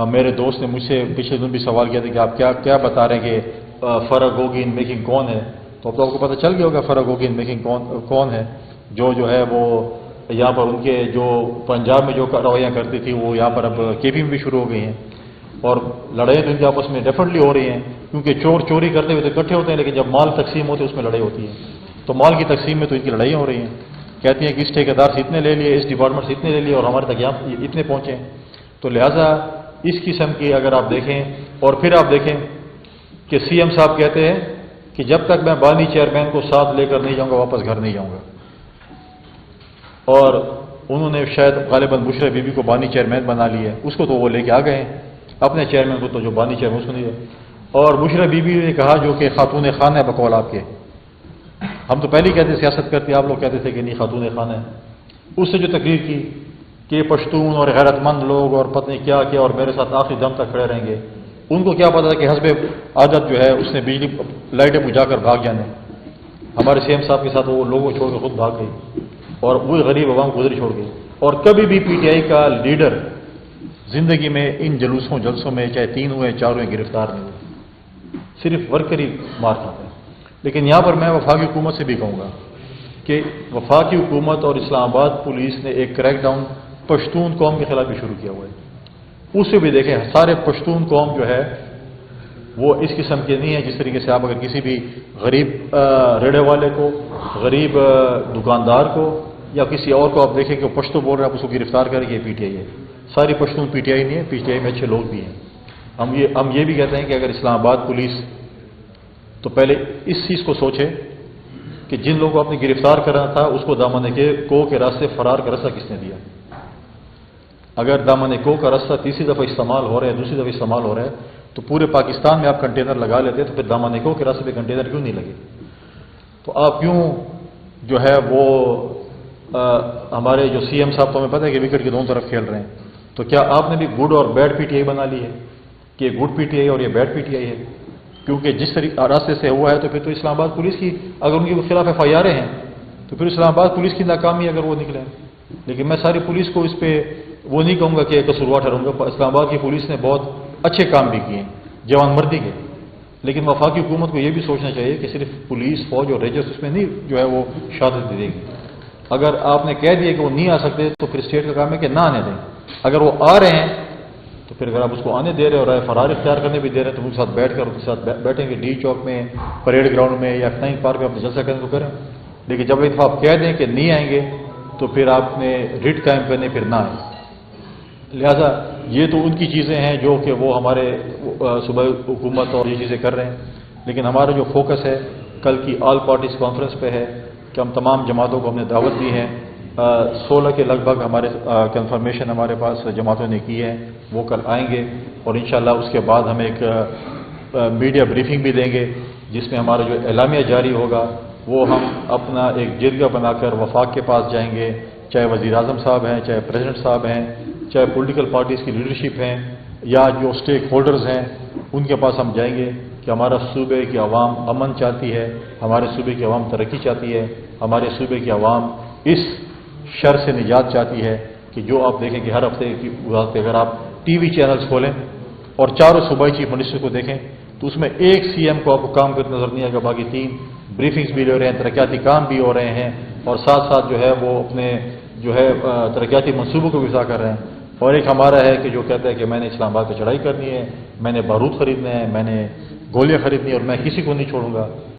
میرے دوست نے مجھ سے پچھلے دن بھی سوال کیا تھا کہ آپ کیا بتا رہے ہیں کہ فرق ہوگی ان میکنگ کون ہے، تو اب تو آپ کو پتہ چل گیا ہوگا فرق ہوگی ان میکنگ کون ہے، جو ہے وہ یہاں پر ان کے جو پنجاب میں جو رویاں کرتی تھی وہ یہاں پر اب کے پی میں بھی شروع ہو گئی ہیں، اور لڑائیاں تو ان کے آپس میں ڈیفینیٹلی ہو رہی ہیں، کیونکہ چور چوری کرتے ہوئے تو اکٹھے ہوتے ہیں، لیکن جب مال تقسیم ہوتے ہیں اس میں لڑائی ہوتی ہے، تو مال کی تقسیم میں تو ان کی لڑائیاں ہو رہی ہیں، کہتی ہیں کہ اس ٹھیکیدار سے اتنے لے لیے، اس ڈپارٹمنٹ سے اتنے لے لیے، اور ہمارے تک یہاں اتنے پہنچے ہیں، تو لہٰذا اس قسم کی اگر آپ دیکھیں، اور پھر آپ دیکھیں کہ سی ایم صاحب کہتے ہیں کہ جب تک میں بانی چیئرمین کو ساتھ لے کر نہیں جاؤں گا واپس گھر نہیں جاؤں گا، اور انہوں نے شاید غالباً بشرا بی بی کو بانی چیئرمین بنا لی ہے، اس کو تو وہ لے کے آ گئے ہیں، اپنے چیئرمین کو تو جو بانی چیئرمین اس کو نہیں ہے، اور بشرا بی بی نے کہا جو کہ خاتون خانہ ہے بقول آپ کے، ہم تو پہلے ہی کہتے سیاست کرتے، آپ لوگ کہتے تھے کہ نہیں خاتون خانہ ہے، اس سے جو تقریر کی کہ پشتون اور غیرت مند لوگ اور پتہ نہیں کیا کیا اور میرے ساتھ آخری دم تک کھڑے رہیں گے، ان کو کیا پتا کہ حسب عادت جو ہے اس نے بجلی لائٹیں بجھا کر بھاگ جانے، ہمارے سی ایم صاحب کے ساتھ وہ لوگوں چھوڑ کے خود بھاگ گئی، اور وہی غریب عوام گزری چھوڑ گئی، اور کبھی بھی پی ٹی آئی کا لیڈر زندگی میں ان جلسوں میں چاہے 3 ہوئے 4 ہوئے گرفتار نہیں ہوئے، صرف ورکر ہی مار کھاتے ہیں۔ لیکن یہاں پر میں وفاقی حکومت سے بھی کہوں گا کہ وفاقی حکومت اور اسلام آباد پولیس نے ایک کریک ڈاؤن پشتون قوم کے خلاف بھی شروع کیا ہوا ہے، اس سے بھی دیکھیں سارے پشتون قوم جو ہے وہ اس قسم کے نہیں ہے جس طریقے سے آپ اگر کسی بھی غریب ریڑے والے کو، غریب دکاندار کو یا کسی اور کو آپ دیکھیں کہ وہ پشتو بول رہا ہے آپ اس کو گرفتار کریں گے، پی ٹی آئی ہے، ساری پشتون پی ٹی آئی نہیں ہے، پی ٹی آئی میں اچھے لوگ بھی ہیں۔ ہم یہ بھی کہتے ہیں کہ اگر اسلام آباد پولیس تو پہلے اس چیز کو سوچے کہ جن لوگوں کو آپ نے گرفتار کرنا تھا اس کو دامن کو کے راستے فرار کا راستہ کس نے دیا؟ اگر دامن کو کا راستہ تیسری دفعہ استعمال ہو رہا ہے، دوسری دفعہ استعمال ہو رہا ہے، تو پورے پاکستان میں آپ کنٹینر لگا لیتے تو پھر دامن کو کے راستے پہ کنٹینر کیوں نہیں لگے؟ تو آپ کیوں جو ہے وہ ہمارے جو سی ایم صاحب تو ہمیں پتہ ہے کہ وکٹ کے دونوں طرف کھیل رہے ہیں، تو کیا آپ نے بھی گڈ اور بیڈ پی ٹی آئی بنا لی ہے کہ یہ گڈ پی ٹی آئی اور یہ بیڈ پی ٹی آئی ہے؟ کیونکہ جس راستے سے ہوا ہے تو پھر تو اسلام آباد پولیس کی اگر ان کے خلاف ایف آئی آریں ہیں تو پھر اسلام آباد پولیس کی ناکامی اگر وہ نکلے، لیکن میں ساری پولیس کو اس پہ وہ نہیں کہوں گا کہ قصوروار ٹھہراؤں گا، اسلام آباد کی پولیس نے بہت اچھے کام بھی کیے ہیں جوان مردی کے، لیکن وفاقی حکومت کو یہ بھی سوچنا چاہیے کہ صرف پولیس فوج اور ریجرس اس میں نہیں جو ہے وہ شہادت دے گی، اگر آپ نے کہہ دیا کہ وہ نہیں آ سکتے تو پھر اسٹیٹ کا کام ہے کہ نہ آنے دیں، اگر وہ آ رہے ہیں تو پھر اگر آپ اس کو آنے دے رہے اور فرار اختیار کرنے بھی دے رہے ہیں تو ان کے ساتھ بیٹھ کر ان کے ساتھ بیٹھیں گے ڈی چوک میں، پریڈ گراؤنڈ میں یا کہیں پارک میں اپنے جلسہ کرنے کو کریں، لیکن جب ایک دفعہ آپ کہہ دیں کہ نہیں آئیں گے تو پھر آپ نے ریٹ قائم کرنے پھر نہ آئیں، لہذا یہ تو ان کی چیزیں ہیں جو کہ وہ ہمارے صوبائی حکومت اور یہ چیزیں کر رہے ہیں، لیکن ہمارا جو فوکس ہے کل کی آل پارٹیز کانفرنس پہ ہے کہ ہم تمام جماعتوں کو ہم نے دعوت دی ہے، 16 کے لگ بھگ ہمارے کنفرمیشن ہمارے پاس جماعتوں نے کی ہے، وہ کل آئیں گے، اور انشاءاللہ اس کے بعد ہم ایک میڈیا بریفنگ بھی دیں گے جس میں ہمارا جو اعلامیہ جاری ہوگا وہ ہم اپنا ایک جرگہ بنا کر وفاق کے پاس جائیں گے، چاہے وزیر اعظم صاحب ہیں، چاہے پریزیڈنٹ صاحب ہیں، چاہے پولیٹیکل پارٹیز کی لیڈرشپ ہیں یا جو اسٹیک ہولڈرز ہیں ان کے پاس ہم جائیں گے کہ ہمارا صوبے کی عوام امن چاہتی ہے، ہمارے صوبے کی عوام ترقی چاہتی ہے، ہمارے صوبے کی عوام اس شر سے نجات چاہتی ہے کہ جو آپ دیکھیں کہ ہر ہفتے کی بات پہ اگر آپ ٹی وی چینلز کھولیں اور چاروں صوبائی چیف منسٹر کو دیکھیں تو اس میں ایک سی ایم کو آپ کو کام کرتے نظر نہیں آئے گا، باقی 3 بریفنگز بھی لے رہے ہیں، ترقیاتی کام بھی ہو رہے ہیں، اور ساتھ ساتھ جو ہے وہ اپنے جو ہے ترقیاتی منصوبوں کو وضع کر رہے ہیں، اور ایک ہمارا ہے کہ جو کہتا ہے کہ میں نے اسلام آباد پہ چڑھائی کرنی ہے، میں نے بارود خریدنا ہے، میں نے گولیاں خریدنی ہے اور میں کسی کو نہیں چھوڑوں گا۔